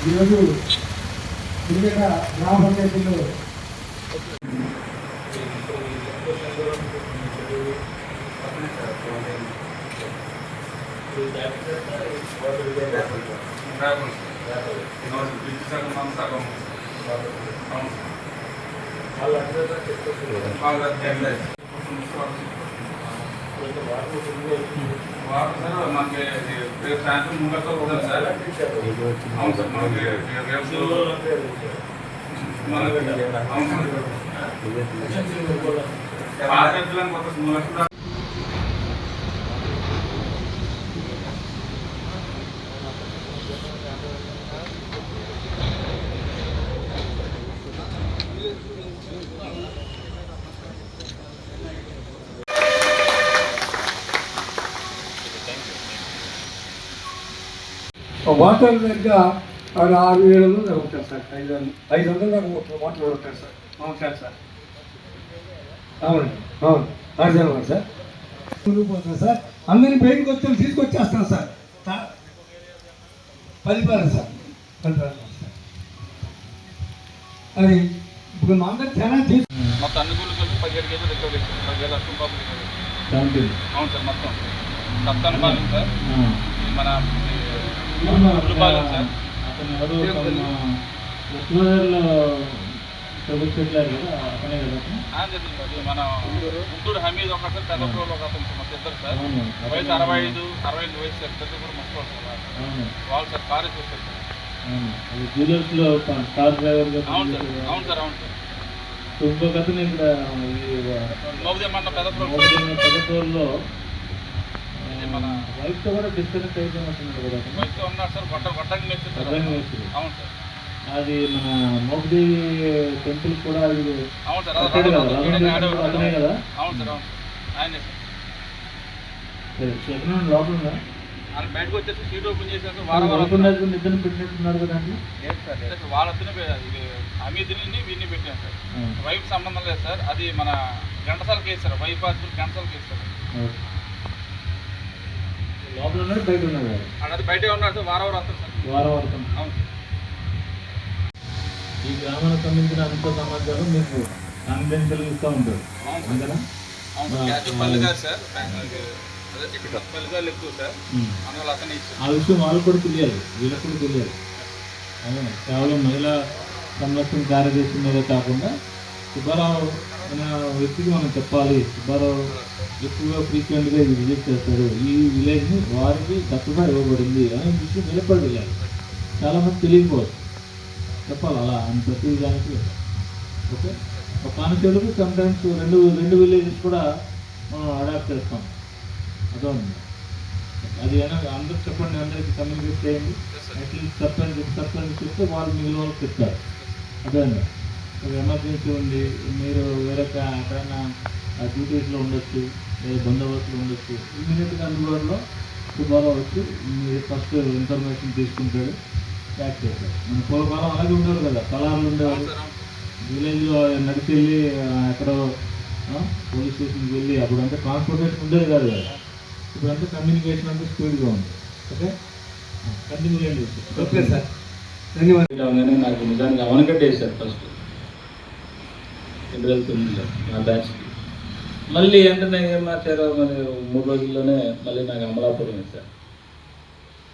ఈరోజు గ్రామ పంచాయతీలో మనకి సాయంత్రం ముంగతో ఉంటుంది సార్. అవును సార్, మనకి పాత్రలను కొత్త మూలక వాటర్ దగ్గర 6,700 ఉంటారు సార్. 500 దాకా వాటర్ ఉంటారు సార్. అవును సార్. సార్ అవునండి, అవును అర్థం సార్. పోతుంది సార్. అందరినీ బయటకు వచ్చి తీసుకొచ్చేస్తాను సార్. పరిపాలన సార్, పరిపాలన సార్. అది ఇప్పుడు మా అందరూ చాలా మొత్తం అన్ని గుళ్ళు కలిసి 17 కేజీలు రికవరీ చేస్తాం. 17 లక్షల రూపాయలు. అవును సార్, మొత్తం సప్తాన పాలన సార్. మన సార్ మన గుంటూరు హమీద్ ఒక సార్, పెద్ద ఫ్లోర్ ఒక అతను మొత్తం ఇద్దరు సార్. వయసు 65 వయసు సార్. పెద్ద కూడా మొత్తం వాళ్ళు సార్ కారు చూస్తారు సార్. అవును సార్. ఇంకొక అతను ఇక్కడ మోబుదేమన్న పెద్ద ఫ్లోర్లో మన వైఫ్తో కూడా డిస్కనెక్ట్ అయిపోయినట్టున్నాడు కదా. వైఫ్తో ఉన్నాడు సార్. గొట్టంగి మేస్తారు. అవును సార్. అది మన మోగదేవి టెంపుల్ కూడా అది అవును సార్. అతనే కదా. అవును సార్. ఆయనే సార్. ఎక్కడ లోపల ఆయన బయటకు వచ్చేసి సీట్ ఓపెన్ చేసేసి నిద్ర పెట్టినట్టున్నారు కదా అండి. వాళ్ళతోనే అమీదుని వీడిని పెట్టాను సార్. వైఫ్ సంబంధం లేదు సార్. అది మన Ghantasala case sir. Wife hospital Ghantasala case sir. లోపల ఉన్నాడు, బయట ఉన్నాడు. అది బయటే ఉన్నాడు సార్. వారం వస్తారు సార్. అవును సార్. ఈ గ్రామానికి సంబంధించిన అంత సమాచారం మీకు కాన్ఫిడెన్షియల్ ఇస్తూ ఉంటారు. అవును సార్. పల్లి గారు సార్. పల్లి గారు ఎక్కువ సార్. అందువల్ల అతనే ఇచ్చారు. ఆ విషయం వాళ్ళు కూడా తెలియాలి, వీళ్ళకి కూడా తెలియాలి. అదే కేవలం మహిళా సంరక్షణ కార్యదర్శి మీద కాకుండా సుబ్బారావు అనే వ్యక్తికి మనం చెప్పాలి. సుబ్బారావు ఎక్కువగా ఫ్రీక్వెంట్గా ఇది విజిట్ చేస్తారు. ఈ విలేజ్ని వారికి దత్తగా ఇవ్వబడింది అనే విషయం నిలబడలేదు. చాలామంది తెలియకపోవచ్చు. చెప్పాలి అలా అని ప్రతి దానికి. ఓకే, ఒక కానిస్టేబుల్కి సమ్టైమ్స్ రెండు విలేజెస్ కూడా మనం అడాప్ట్ చేస్తాం. అదొంది. అది అందరికి చెప్పండి, అందరికి కమ్యూనికేట్ చేయండి. అట్లీస్ట్ సర్పంచ్ చెప్తే వాళ్ళు మిగిలిన వాళ్ళకి చెప్తారు. అదే అండి. ఒక ఎమర్జెన్సీ ఉంది, మీరు వేరే ఎక్కడైనా డ్యూటీస్లో ఉండొచ్చు, లేదా బందోబస్తులు ఉండొచ్చు, ఇమీడియట్గా అందుబాటులో సుబ్బారావు వచ్చి మీరు ఫస్ట్ ఇన్ఫర్మేషన్ తీసుకుంటాడు, ప్యాక్ చేస్తారు. మన పూర్వకాలం అలాగే ఉండేవారు కదా, కళారులు ఉండేవారు. విలేజ్లో నడిచి వెళ్ళి ఎక్కడో పోలీస్ స్టేషన్కి వెళ్ళి అప్పుడంటే ట్రాన్స్పోర్టేషన్ ఉండేది కాదు కదా. ఇప్పుడంటే కమ్యూనికేషన్ అంతా స్పీడ్గా ఉంది. ఓకే, కంటిన్యూ చేయండి. ఓకే సార్, ధన్యవాదాలు. నాకు నిజానికి అవనకట్టేశారు ఫస్ట్ 2009లో నా బ్యాచ్కి. మళ్ళీ వెంటనే ఏం మార్చారో మరి 3 రోజుల్లోనే మళ్ళీ నాకు అమలాపురం వేశారు.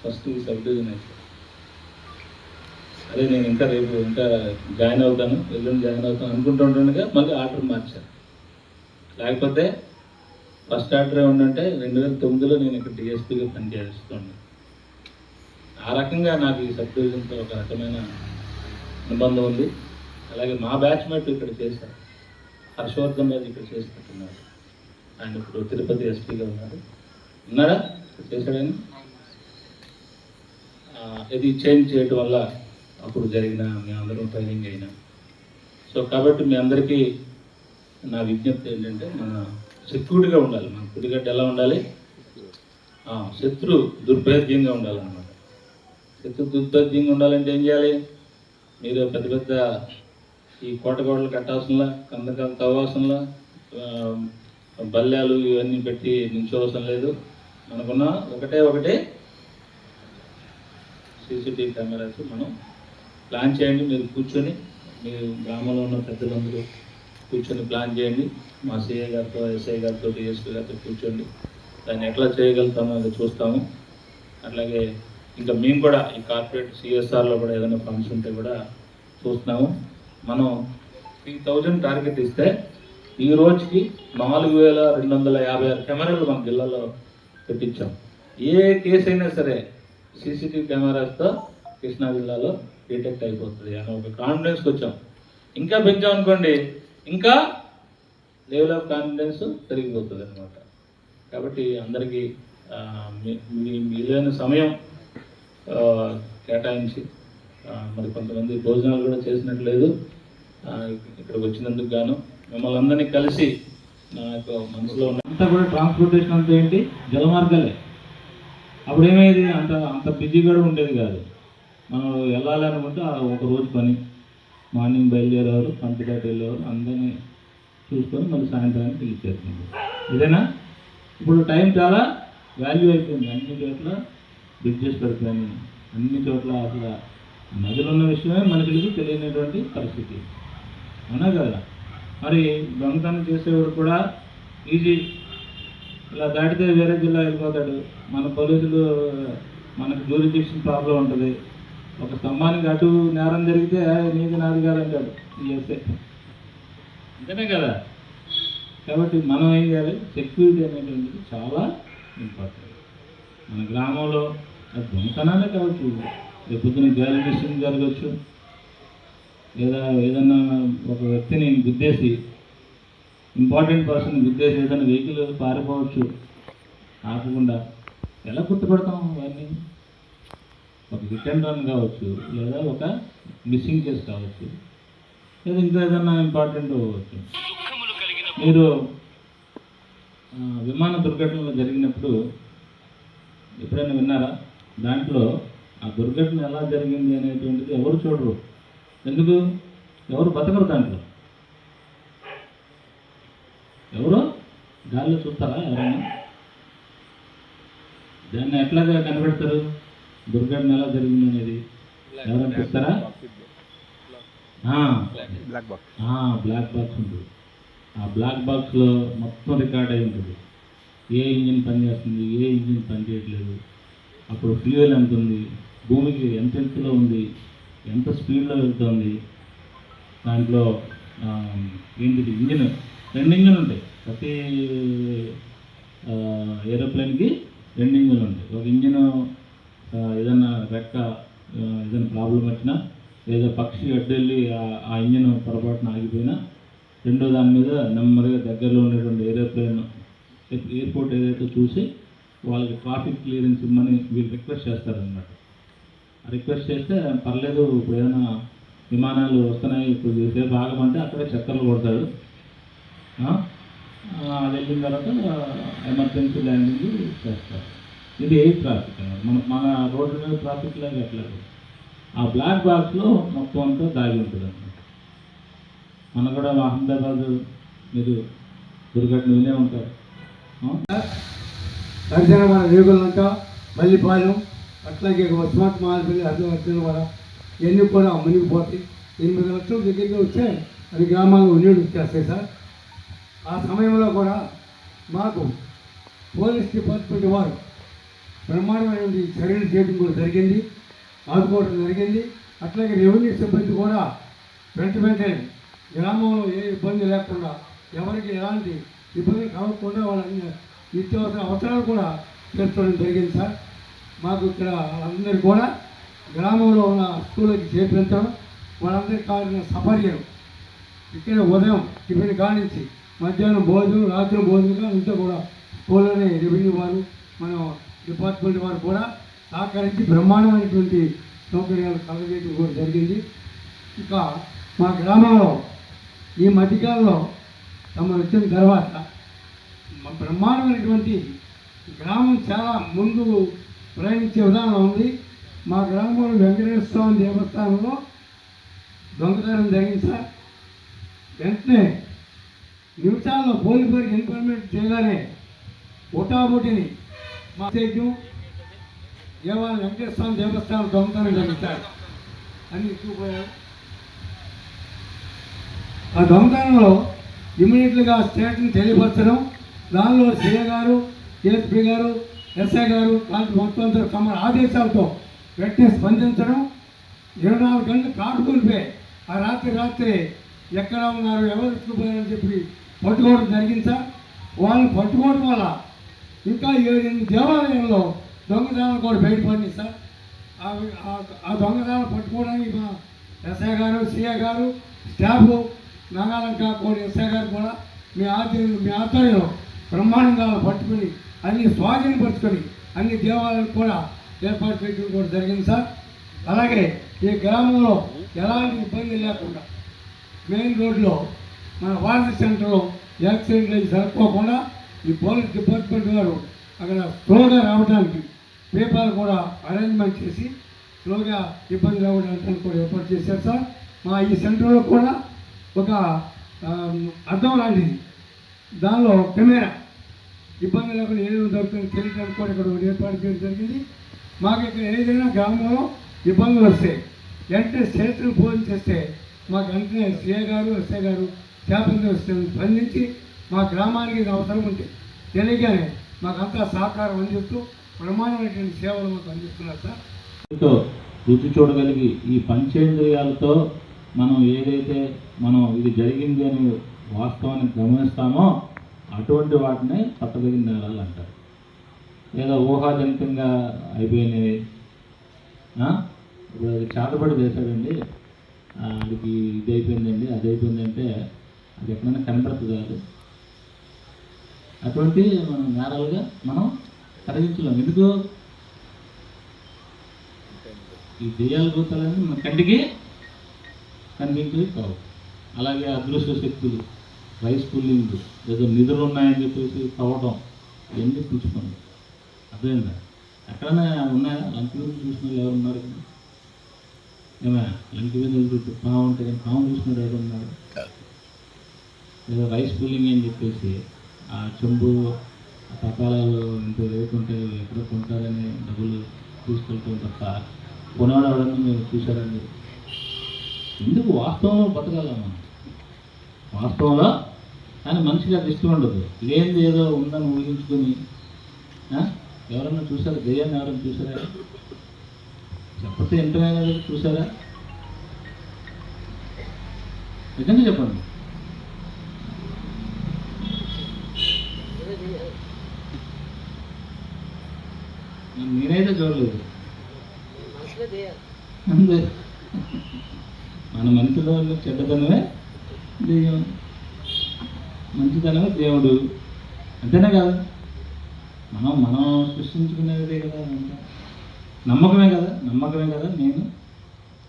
ఫస్ట్ ఈ సబ్ డివిజన్ వేశారు. అదే నేను రేపు జాయిన్ అవుతాను, ఎల్లుండి జాయిన్ అవుతాను అనుకుంటుండగా మళ్ళీ ఆర్డర్ మార్చారు. లేకపోతే ఫస్ట్ ఆర్డర్ ఏముందంటే 2009లో నేను ఇక్కడ డిఎస్పీగా పనిచేస్తున్నాను. ఆ రకంగా నాకు ఈ సబ్ డివిజన్తో ఒక రకమైన అనుబంధం ఉంది. అలాగే మా బ్యాచ్మేట్ ఇక్కడ చేశారు, హర్షవర్ధన్ రాజు ఇక్కడ చేసినట్టున్నారు. ఆయన ఇప్పుడు తిరుపతి ఎస్పీగా ఉన్నాడా చేశాడని. ఇది చేంజ్ చేయడం వల్ల అప్పుడు జరిగిన మీ అందరం ట్రైనింగ్ అయినా. సో కాబట్టి మీ అందరికీ నా విజ్ఞప్తి ఏంటంటే మన సెక్యూరిటీగా ఉండాలి. మన కుడిగడ్డ ఎలా ఉండాలి, శత్రు దుర్భేద్యంగా ఉండాలన్నమాట. శత్రు దుర్భేద్యంగా ఉండాలంటే ఏం చేయాలి? మీరు పెద్ద పెద్ద ఈ కోటగోడలు కట్టాల్సిన, కందకాలు తవ్వాల్సిన, బల్లాలు ఇవన్నీ పెట్టి నించోవసరం లేదు. మనకున్న ఒకటే సీసీటీవీ కెమెరాస్ మనం ప్లాన్ చేయండి. మీరు కూర్చొని మీ గ్రామంలో ఉన్న పెద్దలందరూ కూర్చొని ప్లాన్ చేయండి. మా సిఐ గారితో, ఎస్ఐ గారితో, డిఎస్పీ గారితో కూర్చోండి. దాన్ని ఎట్లా చేయగలుగుతామో అది చూస్తాము. అట్లాగే ఇంకా మేము కూడా ఈ కార్పొరేట్ సిఎస్ఆర్లో కూడా ఏదైనా ఫండ్స్ ఉంటే కూడా చూస్తున్నాము. మనం 3000 టార్గెట్ ఇస్తే ఈ రోజుకి 4256 కెమెరాలు మన జిల్లాలో పెట్టించాం. ఏ కేసు అయినా సరే సీసీటీవీ కెమెరాస్తో కృష్ణా జిల్లాలో డిటెక్ట్ అయిపోతుంది అని ఒక కాన్ఫిడెన్స్కి వచ్చాం. ఇంకా పెంచామనుకోండి, ఇంకా లెవెల్ ఆఫ్ కాన్ఫిడెన్స్ పెరిగిపోతుంది అనమాట. కాబట్టి అందరికీ మీ విలువైన సమయం కేటాయించి మరి కొంతమంది భోజనాలు కూడా చేసినట్లేదు. ఇక్కడికి వచ్చినందుకు గాను మిమ్మల్ని అందరినీ కలిసి నాకు మనసులో ఉన్న అంతా కూడా ట్రాన్స్పోర్టేషన్ అంతా ఏంటి, జలమార్గాలే. అప్పుడు ఏమయ్యేది, అంత బిజీ కూడా ఉండేది కాదు. మనం వెళ్ళాలి అనుకుంటే ఒక రోజు పని, మార్నింగ్ బయలుదేరేవారు, పంపిదాటి వెళ్ళేవారు, అందరినీ చూసుకొని మళ్ళీ సాయంత్రానికి పిలిచేస్తుంది. ఇదేనా? ఇప్పుడు టైం చాలా వాల్యూ అయిపోయింది. అన్ని చోట్ల బ్రిడ్జెస్ పెడతాయని, అన్ని చోట్ల అసలు నదులు ఉన్న విషయమే మనుషులకి తెలియనటువంటి పరిస్థితి, అవునా కదా? మరి దొంగతనం చేసేవాడు కూడా ఈజీ, ఇలా దాటితే వేరే జిల్లా వెళ్ళిపోతాడు. మన పోలీసులు మనకు జ్యూరిడిక్షన్ ప్రాబ్లం ఉంటుంది. ఒక స్తంభానికి అటు నేరం జరిగితే నీది నాది కాదంటాడు ఈఎస్ఐ, అంతేనే కదా? కాబట్టి మనం ఏం చేయాలి, సెక్యూరిటీ అనేటువంటిది చాలా ఇంపార్టెంట్. మన గ్రామంలో అది దొంగతనాలే కావచ్చు, రేపొద్దున గేల విషయం జరగవచ్చు, లేదా ఏదన్నా ఒక వ్యక్తిని గుద్దేసి, ఇంపార్టెంట్ పర్సన్ గుద్దేసి ఏదైనా వెహికల్ పారిపోవచ్చు ఆపకుండా. ఎలా గుర్తుపడతాం అవన్నీ? ఒక హిట్ అండ్ రన్ కావచ్చు, లేదా ఒక మిస్సింగ్ కేసు కావచ్చు, లేదా ఇంకా ఏదన్నా ఇంపార్టెంట్ అవ్వచ్చు. మీరు విమాన దుర్ఘటనలు జరిగినప్పుడు ఎప్పుడైనా విన్నారా? దాంట్లో ఆ దుర్ఘటన ఎలా జరిగింది అనేటువంటిది ఎవరు చూడరు. ఎందుకు? ఎవరు బతకరు దాంట్లో. ఎవరు గాల్లో చూస్తారా ఎవరైనా? దాన్ని ఎట్లాగా కనిపెడతారు? దుర్ఘటన ఎలా జరిగింది అనేది ఎవరైనా చూస్తారా? బ్లాక్ బాక్స్ ఉంటుంది. ఆ బ్లాక్ బాక్స్లో మొత్తం రికార్డ్ అయి ఉంటుంది. ఏ ఇంజిన్ పనిచేస్తుంది, ఏ ఇంజిన్ పనిచేయట్లేదు, అప్పుడు ఫ్యూయల్ ఎంత ఉంది, భూమికి ఎంత ఎత్తులో ఉంది, ఎంత స్పీడ్లో వెళ్తుంది, దాంట్లో ఏంటిది ఇంజిన్, 2 ఇంజిన్లు ఉంటాయి. ప్రతి ఏరోప్లేన్కి 2 ఇంజిన్లు ఉంటాయి. ఒక ఇంజిన్ ఏదైనా రెక్క ఏదైనా ప్రాబ్లం వచ్చినా, లేదా పక్షి అడ్డెళ్ళి ఆ ఇంజిన్ పొరపాటున ఆగిపోయినా, రెండో దాని మీద నెమ్మదిగా దగ్గరలో ఉండేటువంటి ఎయిర్పోర్ట్ ఏదైతే చూసి వాళ్ళకి ట్రాఫిక్ క్లియరెన్స్ ఇమ్మని వీళ్ళు రిక్వెస్ట్ చేస్తారనమాట. రిక్వెస్ట్ చేస్తే పర్లేదు, ఇప్పుడు ఏదైనా విమానాలు వస్తున్నాయి, ఇప్పుడు సేపు ఆగమంటే అక్కడే చక్కర్లు కొడతాడు. అది వెళ్ళిన తర్వాత ఎమర్జెన్సీ ల్యాండింగ్ చేస్తారు. ఇది ఎయిర్ ట్రాఫిక్ అన్నమాట. మన రోడ్డు మీద ట్రాఫిక్ లాగా ఎట్లేదు. ఆ బ్లాక్ బాక్స్లో మొత్తం అంతా దాగి ఉంటుంది అన్నమాట. మన కూడా అహ్మదాబాద్ మీరు దుర్ఘటన వినే ఉంటారు. దర్శనం మన రేగులంక, మల్లిపాలెం, అట్లాగే స్మార్ట్ మాల్పల్లి, అర్ధవర్తిన వర ఇవన్నీ కూడా మునిగిపోతాయి. 8 లక్షల దగ్గరికి వస్తే అది గ్రామాల్లో నీళ్ళు వచ్చేస్తాయి సార్. ఆ సమయంలో కూడా మాకు పోలీస్ డిపార్ట్మెంట్ వారు బ్రహ్మాండమైనటువంటి చర్యలు చేయడం కూడా జరిగింది, ఆదుకోవడం జరిగింది. అట్లాగే రెవెన్యూ సిబ్బంది కూడా వెంటనే గ్రామంలో ఏ ఇబ్బంది లేకుండా, ఎవరికి ఎలాంటి ఇబ్బంది కలగకుండా వాళ్ళ నిత్యావసర అవసరాలు కూడా తీర్చడం జరిగింది సార్. మాకు ఇక్కడ అందరికీ కూడా గ్రామంలో ఉన్న స్కూళ్ళకి చేర్పించడం, వాళ్ళందరికీ కావాల్సిన సపర్యం ఇక్కడ ఉదయం టిఫిన్ కానించి మధ్యాహ్నం భోజనం, రాత్రి భోజనం ఇంట్లో కూడా స్కూల్లోనే రెవెన్యూ వారు, మన డిపార్ట్మెంట్ వారు కూడా సహకరించి బ్రహ్మాండమైనటువంటి సౌకర్యాలు కలగజేయడం కూడా జరిగింది. ఇక మా గ్రామంలో ఈ మధ్యకాలంలో తమ వచ్చిన తర్వాత బ్రహ్మాండమైనటువంటి గ్రామం చాలా ముందు ప్రయాణించే విధానం ఉంది. మా గ్రామంలో వెంకటేశ్వర స్వామి దేవస్థానంలో దొంగతనం జరిగింది సార్. వెంటనే నిమిషాల్లో పోలీసులకు ఇన్ఫర్మేషన్ చేయగానే ఒటాబొటిని మా స్టేజ్యం దేవాలయం వెంకటేశ్వర స్వామి దేవస్థానం దొంగతనం జరుగుతారు అని చూపోయారు. ఆ దొంగతనంలో ఇమీడియట్గా స్టేట్ని తెలియపరచడం, దానిలో సిఏ గారు, ఏఎస్పీ గారు, ఎస్ఐ గారు మొత్తం తమ ఆదేశాలతో వెంటనే స్పందించడం, 24 గంటలు కాటుకూలిపోయి ఆ రాత్రి ఎక్కడ ఉన్నారు, ఎవరు ఎత్తుకుపోయారని చెప్పి పట్టుకోవడం జరిగింది సార్. వాళ్ళని పట్టుకోవడం వల్ల ఇంకా 7-8 దేవాలయంలో దొంగతనాలు కూడా బయటపడింది సార్. ఆ దొంగతనాలు పట్టుకోవడానికి మా ఎస్ఐ గారు, సిఐ గారు, స్టాఫ్ నాగాలంక కూడా ఎస్ఐ గారు కూడా మీ ఆధ్వర్యంలో బ్రహ్మాండంగా పట్టుకుని అన్ని స్వాధీనపరుచుకొని అన్ని దేవాలయాలకు కూడా ఏర్పాటు చేయడం కూడా జరిగింది సార్. అలాగే ఈ గ్రామంలో ఎలాంటి ఇబ్బంది లేకుండా మెయిన్ రోడ్లో మన వారధి సెంటర్లో యాక్సిడెంట్లు అవి జరుపుకోకుండా ఈ పోలీస్ డిపార్ట్మెంట్ వారు అక్కడ స్లోగా రావడానికి పేపర్లు కూడా అరేంజ్మెంట్ చేసి స్లోగా ఇబ్బంది రావడానికి కూడా ఏర్పాటు చేశారు సార్. మా ఈ సెంటర్లో కూడా ఒక అద్దం లాంటిది, దానిలో కెమెరా ఇబ్బంది లేకుండా ఏదైనా దొరుకుతుంది తెలియడానికి కూడా ఇక్కడ ఏర్పాటు చేయడం జరిగింది. మాకు ఇక్కడ ఏదైనా గ్రామంలో ఇబ్బందులు వస్తే వెంటనే స్టేషన్ ఫోన్ చేస్తే మాకు వెంటనే సిఏ గారు, ఎస్ఐ గారు చేపలు స్పందించి మా గ్రామానికి ఇది అవసరం ఉంటే తెలియగానే మాకంతా సహకారం అందిస్తూ ప్రమాణమైనటువంటి సేవలు మాకు అందిస్తున్నారు సార్. రుచి చూడగలిగి ఈ పంచేంద్రియాలతో మనం ఏదైతే మనం ఇది జరిగింది అని వాస్తవాన్ని గమనిస్తామో అటువంటి వాటిని పట్టదగిన నేరాలు అంటారు. లేదా ఊహాజనితంగా అయిపోయినవి. ఇప్పుడు అది చేతబడి చేశాడండి, అది ఇది అయిపోయిందండి, అది అయిపోయిందంటే అది ఎక్కడైనా కనపడుతుంది కాదు. అటువంటి మనం నేరాలుగా మనం కలిగించలేం. ఎందుకు? ఈ దెయ్యాల భూతాలన్నీ మన కంటికి కనిపించేవి కావు. అలాగే అదృశ్య శక్తులు, రైస్ పుల్లింగ్, ఏదో నిధులు ఉన్నాయని చెప్పేసి కావడం, ఇవన్నీ పిలుచుకోండి. అర్థమైందా? ఎక్కడైనా ఉన్నాయా? లంకి మీద చూసిన వాళ్ళు ఎవరు ఉన్నారు? ఏమైనా లంకి మీద చుట్టూ పాము ఉంటే కానీ పాము చూసిన ఎవరు ఉన్నారు? ఏదో రైస్ పుల్లింగ్ అని చెప్పేసి ఆ చెంబు తపాలాలు ఇంటూ లేకుంటే ఎక్కడ కొంటారని డబ్బులు తీసుకెళ్తూ తప్ప కొనవాడు ఎవడన్నా మీరు చూసారండి? ఎందుకు? వాస్తవంలో బతకాలా మనం, వాస్తవంలో. కానీ మనిషికి అది ఇష్టం ఉండదు. లేనిది ఏదో ఉందని ఊహించుకొని ఎవరన్నా చూసారా? దెయ్యాన్ని ఎవరైనా చూసారా? చెప్పతే ఎంటమైనా చూసారా? నిజంగా చెప్పండి. నేనైతే చూడలేదు. అంతే. మన మనిషిలో చెడ్డతనమే దెయ్యం, మంచితనమే దేవుడు. అంతేనే కదా? మనం సృష్టించుకునేదే కదా. నమ్మకమే కదా. నేను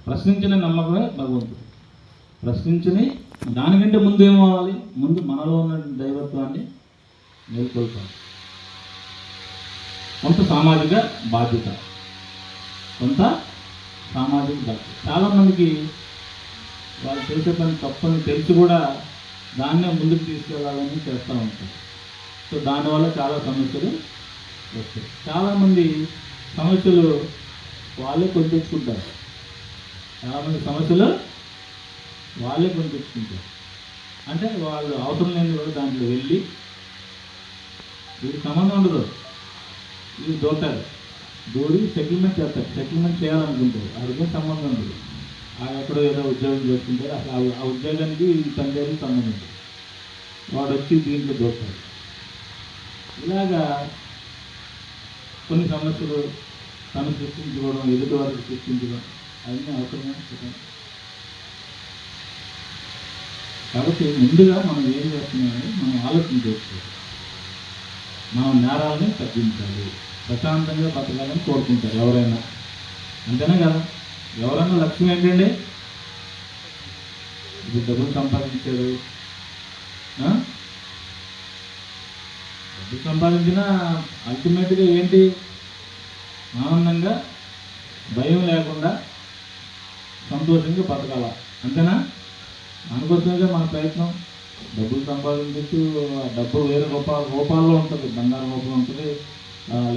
ప్రశ్నించిన నమ్మకమే భగవంతుడు. ప్రశ్నించని దానికంటే ముందు ఏమవ్వాలి? ముందు మనలో ఉన్న దైవత్వాన్ని మేల్కొల్పాలి. కొంత సామాజిక బాధ్యత. చాలామందికి వాళ్ళు చేసే పని తప్పని తెలిసి కూడా దాన్నే ముందుకు తీసుకెళ్ళాలని చేస్తూ ఉంటారు. సో దానివల్ల చాలా సమస్యలు వస్తాయి. చాలామంది సమస్యలు వాళ్ళే కొనిపించుకుంటారు. అంటే వాళ్ళు అవసరం లేని కూడా దాంట్లో వెళ్ళి వీడికి సంబంధం ఉండదు, వీళ్ళు దూరి సెటిల్మెంట్ చేస్తారు. సెటిల్మెంట్ చేయాలనుకుంటారు, వాడికి సంబంధం ఉండదు. ఎక్కడో ఏదో ఉద్యోగం చేసుకుంటారు. అసలు ఆ ఉద్యోగానికి ఈ తండ్రి సంబంధం ఉంటుంది. వాడు వచ్చి దీంట్లో దూరుతాడు. ఇలాగా కొన్ని సమస్యలు తను సృష్టించుకోవడం, ఎదుటి వారికి సృష్టించడం అవన్నీ అవసరమే. కాబట్టి ముందుగా మనం ఏం చేస్తున్నామని మనం ఆలోచన చేసుకోవాలి. మనం నేరాలని తగ్గించాలి, ప్రశాంతంగా బతకాలని కోరుకుంటారు ఎవరైనా. అంతేనే కదా? ఎవరైనా లక్ష్యం ఏంటండి? ఇది డబ్బులు సంపాదించారు, డబ్బులు సంపాదించినా అల్టిమేట్గా ఏంటి? ఆనందంగా, భయం లేకుండా, సంతోషంగా బతకాల. అంతేనా? దానికోసమే మన ప్రయత్నం. డబ్బులు సంపాదించు, డబ్బు వేరే రూపాల్లో ఉంటుంది, బంగారం రూపంలో ఉంటుంది,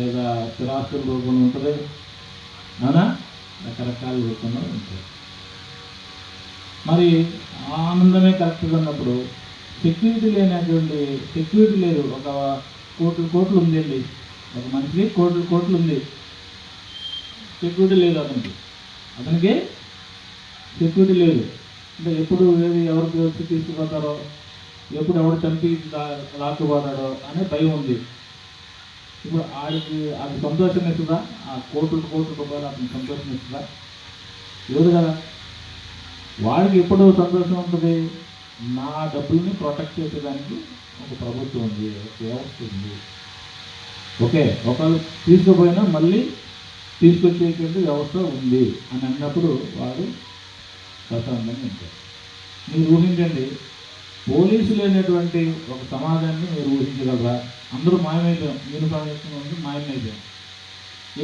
లేదా స్థిరాస్తుల రూపంలో ఉంటుంది, అవునా, రకరకాల రూపంలో ఉంటుంది. మరి ఆ ఆనందమే కరెక్ట్గా ఉన్నప్పుడు సెక్యూరిటీ లేదు. ఒక కోట్లు ఉందండి, ఒక మనిషికి కోట్లు ఉంది, సెక్యూరిటీ లేదు అతనికి సెక్యూరిటీ లేదు. అంటే ఎప్పుడు ఎవరికి వచ్చి తీసుకుపోతారో, ఎప్పుడు ఎవడు చంపి లాక్కుపోతాడో అనే భయం ఉంది. ఇప్పుడు అది సంతోషం ఇస్తుందా? ఆ కోట్ల రూపాయలు అతనికి సంతోషం ఇస్తుందా? లేదు కదా. వాడికి ఎప్పుడు సంతోషం ఉంటుంది? నా డబ్బుల్ని ప్రొటెక్ట్ చేసేదానికి ఒక ప్రభుత్వం ఉంది, ఒక వ్యవస్థ ఉంది. ఓకే, ఒకళ్ళు తీసుకుపోయినా మళ్ళీ తీసుకొచ్చేటువంటి వ్యవస్థ ఉంది అని అన్నప్పుడు వాడు ప్రశాంతంగా ఉంటాడు. మీరు ఊహించండి, పోలీసులు అనేటువంటి ఒక సమాజాన్ని మీరు ఊహించగలరా? అందరూ మాయమైపోయాం, యూనిఫామ్ వేసుకుని మాయమైపోయాం.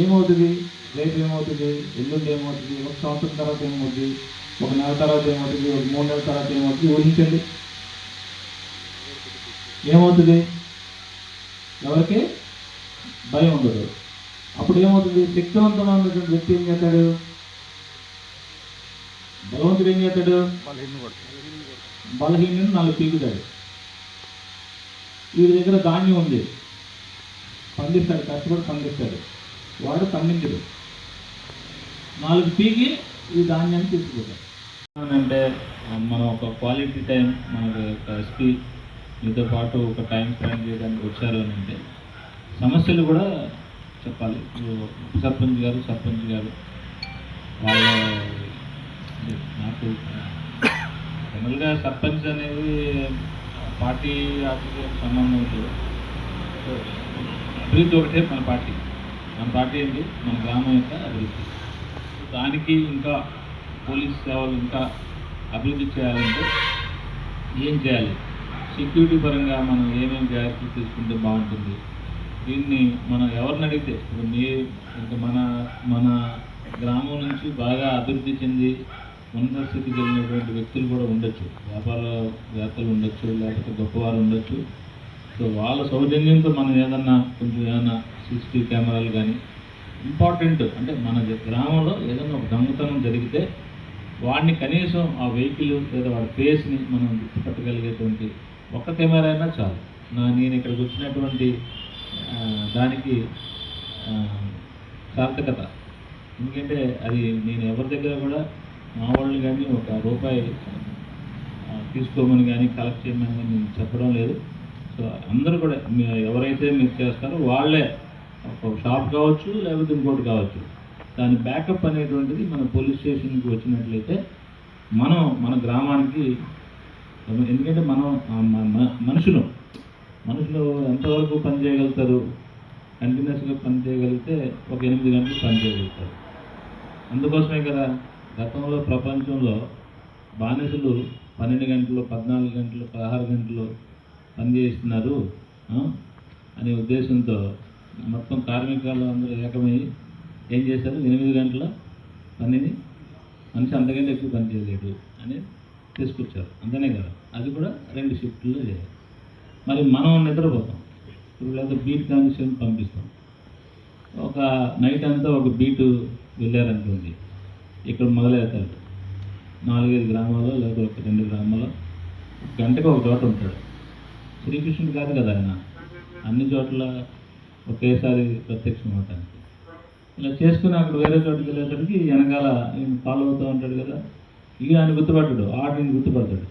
ఏమవుతుంది? రేపు ఏమవుతుంది? ఎల్లుండి ఏమవుతుంది? ఒక సంవత్సరం తర్వాత ఏమవుతుంది? ఒక నెల తర్వాత ఏమవుతుంది? ఒక 3 నెలల తర్వాత ఏమవుతుంది? ఊహించండి, ఏమవుతుంది? ఎవరికి భయం ఉండదు. అప్పుడు ఏమవుతుంది? శక్తివంతమైనటువంటి వ్యక్తి ఏం చేస్తాడు? బలవంతుడు ఏం చేస్తాడు? బలహీనుడు 4 పీకుతాడు. వీడి దగ్గర ధాన్యం ఉంది, పండిస్తాడు, కష్టపడి పండిస్తాడు. వాడు పండించడు, 4 పీకి ఈ ధాన్యాన్ని తీసుకుంటాడు. అంటే మనం ఒక క్వాలిటీ టైం మనకు ఎస్పీ మీతో పాటు ఒక టైం స్పెండ్ చేయడానికి వచ్చారు అని అంటే సమస్యలు కూడా చెప్పాలి. సర్పంచ్ గారు వాళ్ళ నాకు జనరల్గా సర్పంచ్ అనేది పార్టీ ఆఫీస్కి సంబంధం లేదు. అభివృద్ధి ఒకటే మన పార్టీ ఏంటి? మన గ్రామం యొక్క అభివృద్ధి. దానికి ఇంకా పోలీస్ సేవలు ఇంకా అభివృద్ధి చేయాలంటే ఏం చేయాలి? సెక్యూరిటీ పరంగా మనం ఏమేమి జాగ్రత్తలు తీసుకుంటే బాగుంటుంది? దీన్ని మనం ఎవరిని అడిగితే ఇప్పుడు ఇంకా మన గ్రామం నుంచి బాగా అభివృద్ధి చెంది ఉన్నత స్థితికి వెళ్ళినటువంటి వ్యక్తులు కూడా ఉండొచ్చు, వ్యాపారవేత్తలు ఉండొచ్చు, లేకపోతే గొప్పవారు ఉండొచ్చు. సో వాళ్ళ సౌజన్యంతో మనం ఏమన్నా CCTV కెమెరాలు కానీ ఇంపార్టెంట్ అంటే మన గ్రామంలో ఏదైనా ఒక దొంగతనం జరిగితే వాడిని కనీసం ఆ వెహికల్ లేదా వాడి ఫేస్ని మనం గుర్తుపట్టగలిగేటువంటి ఒక్క కెమెరా అయినా చాలు. నేను ఇక్కడికి వచ్చినటువంటి దానికి సార్థకత. ఎందుకంటే అది నేను ఎవరి దగ్గర కూడా మా వాళ్ళు కానీ ₹1 తీసుకోమని కానీ కలెక్ట్ చేయమని కానీ నేను చెప్పడం లేదు. సో అందరూ కూడా ఎవరైతే మీరు చేస్తారో వాళ్ళే, ఒక షాప్ కావచ్చు లేకపోతే ఇంకోటి కావచ్చు, దాని బ్యాకప్ అనేటువంటిది మన పోలీస్ స్టేషన్కి వచ్చినట్లయితే మనం మన గ్రామానికి, ఎందుకంటే మనం మనుషులు ఎంతవరకు పని చేయగలుగుతారు? కంటిన్యూస్గా పని చేయగలిగితే ఒక 8 గంటలు పని చేయగలుగుతారు. అందుకోసమే కదా గతంలో ప్రపంచంలో బానిసలు 12 గంటలు, 14 గంటలు, 16 గంటలు పనిచేస్తున్నారు అనే ఉద్దేశంతో మొత్తం కార్మికులు అందరూ ఏకమై ఏం చేశారు? 8 గంటల పనిని మనిషి అంతకంటే ఎక్కువ పని చేయలేడు అని తీసుకొచ్చారు. అంతనే కదా, అది కూడా 2 షిఫ్ట్లో చేయాలి. మరి మనం నిద్రపోతాం, ఇప్పుడు లేదా బీట్ కానిస్టేబుల్ పంపిస్తాం. ఒక నైట్ అంతా ఒక బీటు వెళ్ళారనుకోండి, ఇక్కడ మొదలవుతారు 4-5 గ్రామాల్లో లేదా ఒక 2 గ్రామాల్లో గంటకు ఒక చోట ఉంటాడు. శ్రీకృష్ణుడు కాదు కదా ఆయన, అన్ని చోట్ల ఒకేసారి ప్రత్యక్షం అవటానికి. ఇలా చేసుకుని అక్కడ వేరే చోటుకి వెళ్ళేసరికి వెనకాల ఫాలో అవుతూ ఉంటాడు కదా, ఆయన గుర్తుపట్టడు, ఆడిని గుర్తుపడతాడు.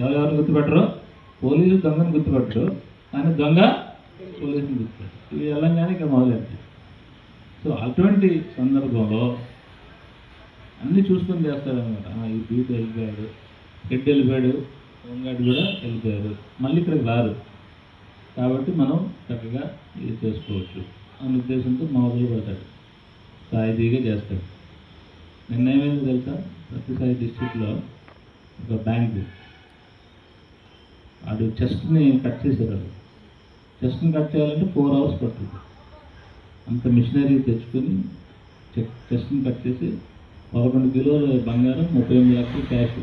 ఎవరెవరు గుర్తుపెట్టరు? పోలీసు దొంగని గుర్తుపట్టడు, కానీ దొంగ పోలీసుని గుర్తుపెట్టాడు. ఇవి వెళ్ళంగానే ఇక మొదలెట్టాడు. సో అటువంటి సందర్భంలో అన్నీ చూసుకొని చేస్తాడనమాట. ఈ బీట్ వెళ్ళిపోయాడు, హెడ్ వెళ్ళిపోయాడు, దొంగడు కూడా వెళ్ళిపోయారు, మళ్ళీ ఇక్కడికి రారు, కాబట్టి మనం చక్కగా ఇది చేసుకోవచ్చు అనే ఉద్దేశంతో మొదలు పెడతాడు, సాయితీగా చేస్తాడు. నిన్న ఏమైంది తెలుసా? సత్యసాయి డిస్ట్రిక్ట్లో ఒక బ్యాంకు వాడు చెస్ట్ని కట్ చేశారు. చెస్ట్ని కట్ చేయాలంటే 4 hours పడుతుంది. అంత మిషనరీ తెచ్చుకొని చెస్ట్ని కట్ చేసి 11 కిలోల బంగారం, 38 లక్షలు క్యాష్.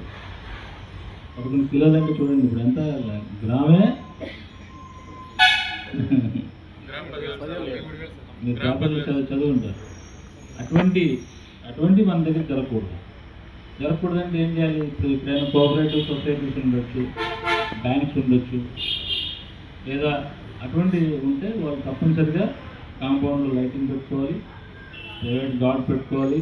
11 కిలోలు అంటే చూడండి ఇప్పుడు ఎంత, గ్రామే మీరు పేపర్లు చదువు ఉంటారు. అటువంటి మన దగ్గర జరగకూడదంటే ఏం చేయాలి? ఇప్పుడు ఇప్పుడైనా కోఆపరేటివ్ సొసైటీస్ ఉండొచ్చు, బ్యాంక్స్ ఉండొచ్చు, లేదా అటువంటివి ఉంటే వాళ్ళు తప్పనిసరిగా కాంపౌండ్లో లైటింగ్ పెట్టుకోవాలి, ప్రైవేట్ గార్డ్ పెట్టుకోవాలి,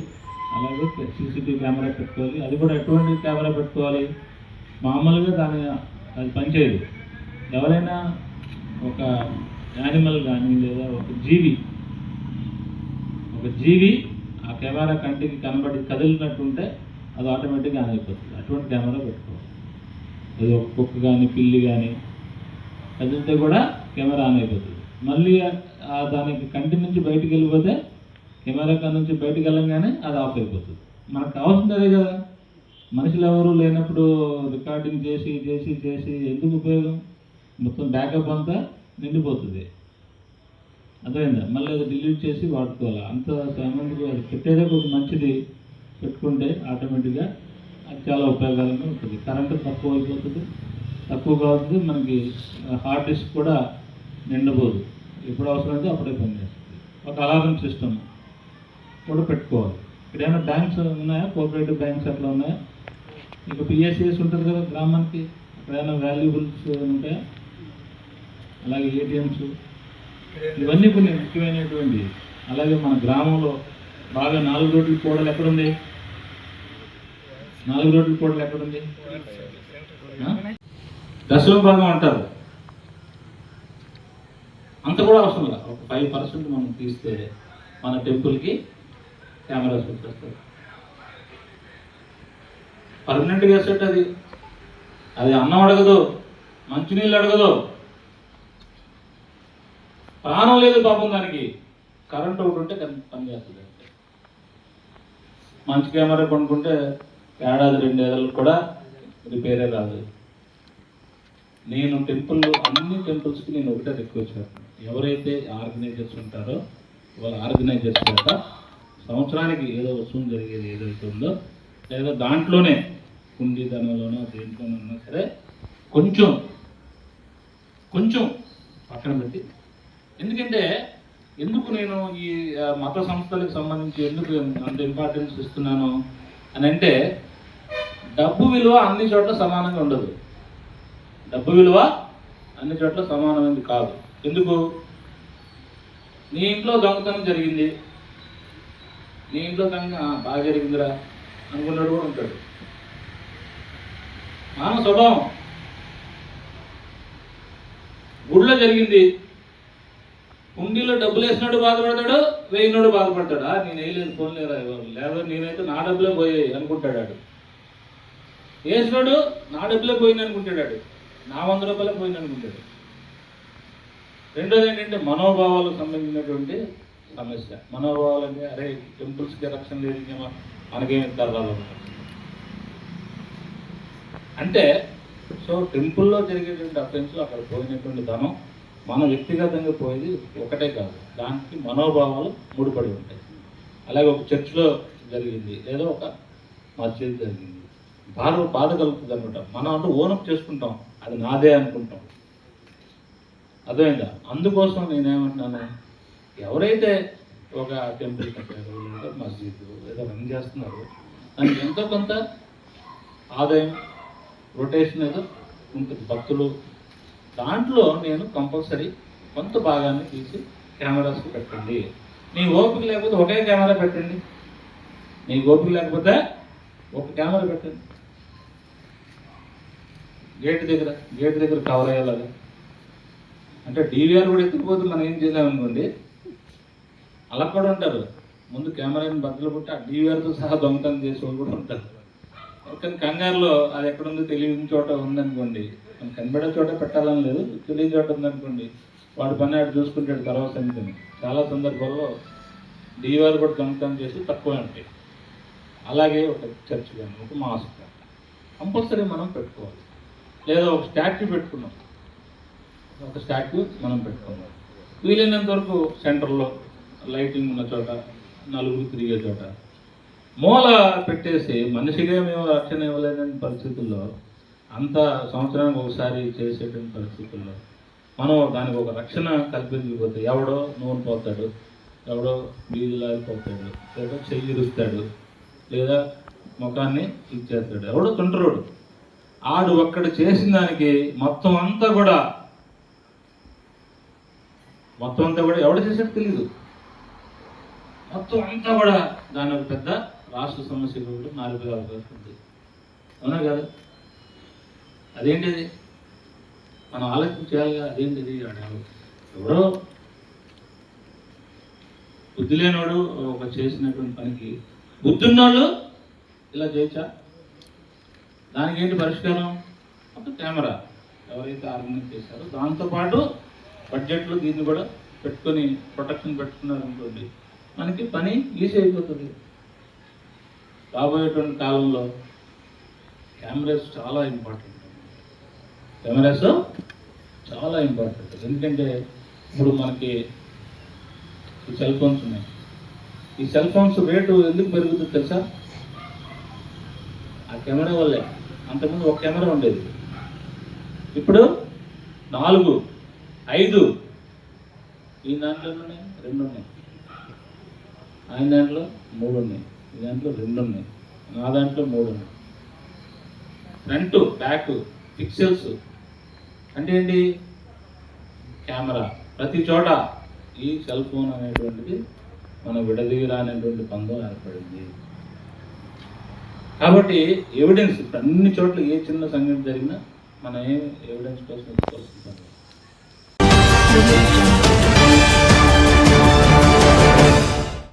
అలాగే సీసీటీవీ కెమెరా పెట్టుకోవాలి. అది కూడా ఎటువంటి కెమెరా పెట్టుకోవాలి? మామూలుగా అది పనిచేయదు. ఎవరైనా ఒక యానిమల్ కానీ లేదా ఒక జీవి ఆ కెమెరా కంటికి కనబడి కదిలినట్టుంటే అది ఆటోమేటిక్గా ఆన్ అయిపోతుంది. అటువంటి కెమెరా పెట్టుకోవాలి. అది ఒక కుక్క కానీ పిల్లి కానీ కదిలితే కూడా కెమెరా ఆన్ అయిపోతుంది. మళ్ళీ దానికి కంటి నుంచి బయటికి వెళ్ళిపోతే కెమెరా కాడ నుంచి బయటికి వెళ్ళంగానే అది ఆఫ్ అయిపోతుంది. మనకు కావాల్సింది అదే కదా. మనుషులు ఎవరు లేనప్పుడు రికార్డింగ్ చేసి ఎందుకు ఉపయోగం? మొత్తం బ్యాకప్ అంతా నిండిపోతుంది. అర్థమైందా? మళ్ళీ అది డిలీట్ చేసి వాడుకోవాలి. అంత సామాన్యుడు అది పెట్టేదే కొంచెం మంచిది పెట్టుకుంటే ఆటోమేటిక్గా అది చాలా ఉపయోగాలుగా ఉంటుంది. కరెంటు తక్కువ అయిపోతుంది, తక్కువ కావుతుంది. మనకి హార్డ్ డిస్క్ కూడా నిండబోదు. ఎప్పుడు అవసరమైతే అప్పుడే పనిచేస్తుంది. ఒక అలారం సిస్టమ్ కూడా పెట్టుకోవాలి. ఇక్కడ ఏమైనా బ్యాంక్స్ ఉన్నాయా? కోఆపరేటివ్ బ్యాంక్స్ అట్లా ఉన్నాయా? ఇక పిఎస్సిఎస్ ఉంటుంది కదా గ్రామానికి, అక్కడ ఏమైనా వాల్యుబుల్స్ ఉంటాయా? అలాగే ఏటీఎంస్, ఇవన్నీ కొన్ని ముఖ్యమైనటువంటి. అలాగే మన గ్రామంలో బాగా 4 రోడ్ల కూడలు ఎక్కడుంది? 4 రోడ్ల కూడలు ఎక్కడుంది? దశలో భాగం అంటారు. అంత కూడా అవసరం లేదు. ఒక 5% మనం తీస్తే మన టెంపుల్కి కెమెరాస్ వచ్చేస్తారు. పర్మనెంట్గా వేసేట అది అన్నం అడగదు, మంచినీళ్ళు అడగదు, ప్రాణం లేదు పాపం దానికి. కరెంట్ ఒకటి ఉంటే పనిచేస్తుంది. మంచి కెమెరా కొనుక్కుంటే ఏడాది 2 ఏళ్ళకు కూడా రిపేరే రాదు. నేను అన్ని టెంపుల్స్కి నేను ఒకటే రిక్వెస్ట్ చేస్తాను. ఎవరైతే ఆర్గనైజర్స్ ఉంటారో వాళ్ళ ఆర్గనైజర్స్ చేత సంవత్సరానికి ఏదో వసూలు జరిగేది ఏదైతే ఉందో, లేదా దాంట్లోనే కుండీ ధనంలోనో దేంట్లోనో ఉన్నా సరే కొంచెం పక్కన పెట్టి. ఎందుకు నేను ఈ మత సంస్థలకు సంబంధించి ఎందుకు అంత ఇంపార్టెన్స్ ఇస్తున్నాను అని అంటే, డబ్బు విలువ అన్ని చోట్ల సమానంగా ఉండదు. డబ్బు విలువ అన్ని చోట్ల సమానమైనది కాదు. ఎందుకు? నీ ఇంట్లో దొంగతనం జరిగింది, నీ ఇంట్లో బాగా జరిగిందిరా అనుకున్నాడు కూడా ఉంటాడు. మానవ స్వభావం. గుడిలో జరిగింది, కుండీలో డబ్బులు వేసినాడు బాధపడతాడు, వేయినాడు బాధపడతాడా? నేను వేయలేదు, ఫోన్ లేదా లేదా నేనైతే నా డబ్బులే పోయాయి అనుకుంటాడు. వేసినాడు నా డబ్బులే పోయింది అనుకుంటాడు, నా 100 రూపాయలే పోయింది అనుకుంటాడు. రెండోది ఏంటంటే మనోభావాలకు సంబంధించినటువంటి సమస్య. మనోభావాలు అంటే అరే టెంపుల్స్కి రక్షణ లేదు, మనకేమి ఇస్తారు రాదు అంటే. సో టెంపుల్లో జరిగేటువంటి అఫెన్స్లో అక్కడ పోయినటువంటి ధనం మన వ్యక్తిగతంగా పోయేది ఒకటే కాదు, దానికి మనోభావాలు ముడిపడి ఉంటాయి. అలాగే ఒక చర్చ్లో జరిగింది, లేదా ఒక మస్జిద్ జరిగింది, బాధ కలుగుతుంది అనమాట. మనం అంటూ ఓనప్ చేసుకుంటాం, అది నాదే అనుకుంటాం. అర్థమైందా? అందుకోసం నేనేమంటున్నాను, ఎవరైతే ఒక టెంపుల్ కట్టారు లేదా మస్జిద్ లేదా రన్ చేస్తున్నారు, దానికి ఎంతో కొంత ఆదాయం రొటేషన్ ఏదో ఉంటుంది, భక్తులు. దాంట్లో నేను కంపల్సరీ కొంత భాగాన్ని తీసి కెమెరాస్కి పెట్టండి. నీ ఓపిక లేకపోతే ఒకే కెమెరా పెట్టండి, నీకు ఓపిక లేకపోతే ఒక కెమెరా పెట్టండి. గేట్ దగ్గర కవర్ అయ్యేలాగా. అంటే డీవీఆర్ కూడా ఎత్తుకుపోతే మనం ఏం చేయలేమనుకోండి, అలా కూడా ఉంటారు. ముందు కెమెరాని బద్దలు కొట్టి ఆ డీవీఆర్తో సహా దొంగతనం చేసే వాళ్ళు కూడా ఉంటారు. కానీ కంగారులో అది ఎక్కడుందో తెలియని చోట ఉందనుకోండి, మనం కనబడే చోట పెట్టాలని లేదు, తెలియని చోట ఉందనుకోండి, వాడి పని ఆడు చూసుకుంటాడు తర్వాత సంగతిని. చాలా సందర్భాల్లో డీవీఆర్ కూడా దొంగతనం చేసి తక్కువ ఉంటాయి. అలాగే ఒక చర్చ్ కానీ ఒక మాస్క్ కానీ కంపల్సరీ మనం పెట్టుకోవాలి. లేదా ఒక స్టాట్యూ పెట్టుకున్నాం, మనం పెట్టుకున్నాం. వీలైనంత వరకు సెంటర్లో లైటింగ్ ఉన్న చోట, నలుగురు తిరిగే చోట మూల పెట్టేసి మనిషిగా మేము రక్షణ ఇవ్వలేని పరిస్థితుల్లో, అంత సంవత్సరానికి ఒకసారి చేసేటువంటి పరిస్థితుల్లో మనం దానికి ఒక రక్షణ కల్పించకపోతే ఎవడో నూనె పోతాడు, ఎవడో వీధి లాగిపోతాడు, లేదా చెయ్యి ఇరుస్తాడు, లేదా ముఖాన్ని ఇచ్చేస్తాడు, ఎవడో తుంటరోడు. ఆడు ఒక్కడు చేసిన దానికి మొత్తం అంతా కూడా ఎవడు చేసేది తెలీదు. మొత్తం అంతా కూడా దాని ఒక పెద్ద రాష్ట్ర సమస్య కూడా మారిపోయే అవకాశం ఉంది. అవునా కదా? అదేంటిది మనం ఆలోచించాలిగా. అదేంటిది ఎవడో బుద్ధి లేనివాడు ఒక చేసినటువంటి పనికి బుద్ధి ఉన్నోళ్ళు ఇలా చేయొచ్చా? దానికి ఏంటి పరిష్కారం? ఒక కెమెరా ఎవరైతే ఆర్గనైజ్ చేశారో దాంతోపాటు బడ్జెట్లో దీన్ని కూడా పెట్టుకొని ప్రొటెక్షన్ పెట్టుకున్నారనుకోండి, మనకి పని ఈజీ అయిపోతుంది. రాబోయేటువంటి కాలంలో కెమెరాస్ చాలా ఇంపార్టెంట్. ఎందుకంటే ఇప్పుడు మనకి ఈ సెల్ ఫోన్స్ ఉన్నాయి. ఈ సెల్ ఫోన్స్ రేటు ఎందుకు పెరుగుతుంది తెలుసా? ఆ కెమెరా వల్లే. అంతకుముందు ఒక కెమెరా ఉండేది, ఇప్పుడు 4, 5. ఈ దాంట్లో 2 ఉన్నాయి, ఆయన దాంట్లో 3 ఉన్నాయి, ఈ దాంట్లో 2 ఉన్నాయి, నా దాంట్లో 3 ఉన్నాయి. ఫ్రంట్ బ్యాక్ పిక్సెల్స్ అంటే ఏంటి? కెమెరా. ప్రతి చోట ఈ సెల్ ఫోన్ అనేటువంటిది మన విడదీయరా అనేటువంటి బంధం ఏర్పడింది. కాబట్టి ఎవిడెన్స్ అన్ని చోట్ల ఏ చిన్న సంఘటన జరిగినా మనం ఏం ఎవిడెన్స్ కోసం